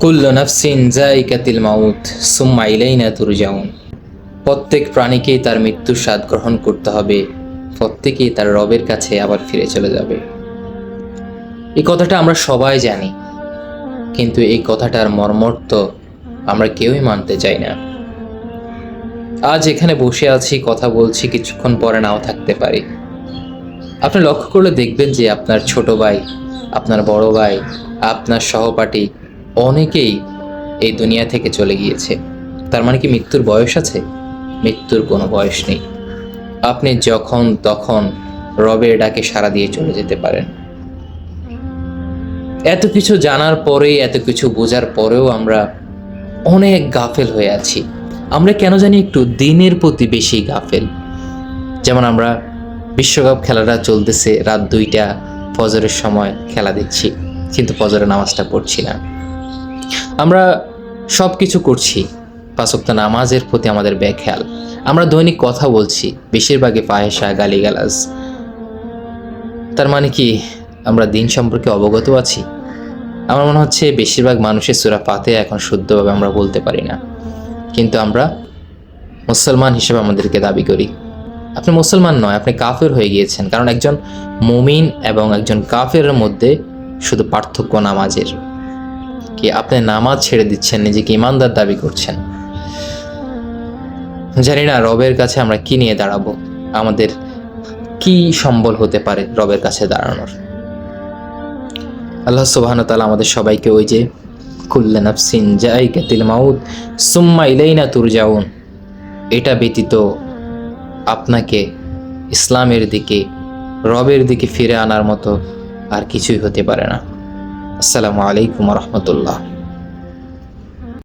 কুল্লু নাফসিন যায়িকাতুল মাউত সুম্মা ইলাইনা তুরজাউন। প্রত্যেক প্রাণীকেই তার মৃত্যুর স্বাদ গ্রহণ করতে হবে, প্রত্যেকেই তার রবের কাছে আবার ফিরে চলে যাবে। এই কথাটা আমরা সবাই জানি, কিন্তু এই কথাটার মর্মার্থ আমরা কেউই মানতে চাই না। আজ এখানে বসে আছি, কথা বলছি, কিছুক্ষণ পরে নাও থাকতে পারি। আপনি লক্ষ্য করলে দেখবেন যে আপনার ছোট ভাই, আপনার বড় ভাই, আপনার সহপাঠী অনেকেই এই দুনিয়া থেকে চলে গিয়েছে। তার মানে কি মৃত্যুর বয়স আছে? মৃত্যুর কোনো বয়স নেই। আপনি যখন তখন রবের ডাকে সাড়া দিয়ে চলে যেতে পারেন। এত কিছু জানার পরেই, এত কিছু বোঝার পরেও আমরা অনেক গাফেল হয়ে আছি। আমরা কেন জানি একটু দিনের প্রতি বেশি গাফেল। যেমন আমরা বিশ্বকাপ খেলাটা চলতেছে, রাত 2টা ফজরের সময় খেলা দেখছি, কিন্তু ফজরের নামাজটা পড়ছি না। আমরা সব কিছু করছি, 5 ওয়াক্ত নামাজের প্রতি আমাদের বেখেয়াল। আমরা দৈনিক কথা বলছি, বেশিরভাগই ফাহেসা, গালিগালাজ। তার মানে কি আমরা দিন সম্পর্কে অবগত আছি? আমার মনে হচ্ছে বেশিরভাগ মানুষের সূরা ফাতিহা এখন শুদ্ধভাবে আমরা বলতে পারি না, কিন্তু আমরা মুসলমান হিসেবে আমাদেরকে দাবি করি। আপনি মুসলমান নয়, আপনি কাফের হয়ে গিয়েছেন। কারণ একজন মুমিন এবং একজন কাফেরের মধ্যে শুধু পার্থক্য নামাজের। কি আপনি নামাজ ছেড়ে দিচ্ছেন, নিজেকে ইমানদার দাবি করছেন। জানি না রবের কাছে আমরা কি নিয়ে দাঁড়াবো, আমাদের কি সম্বল হতে পারে রবের কাছে দাঁড়ানোর। আল্লাহ সুবহানাহু ওয়া তাআলা আমাদের সবাইকে ওই যে কুল্লু নাফসিন যায়িকাতুল মাউত সুম্মা ইলাইনা তুরজাউন, এটা ব্যতীত আপনাকে ইসলামের দিকে, রবের দিকে ফিরে আনার মতো আর কিছুই হতে পারে না। আসসালামু আলাইকুম ওয়া রাহমাতুল্লাহ।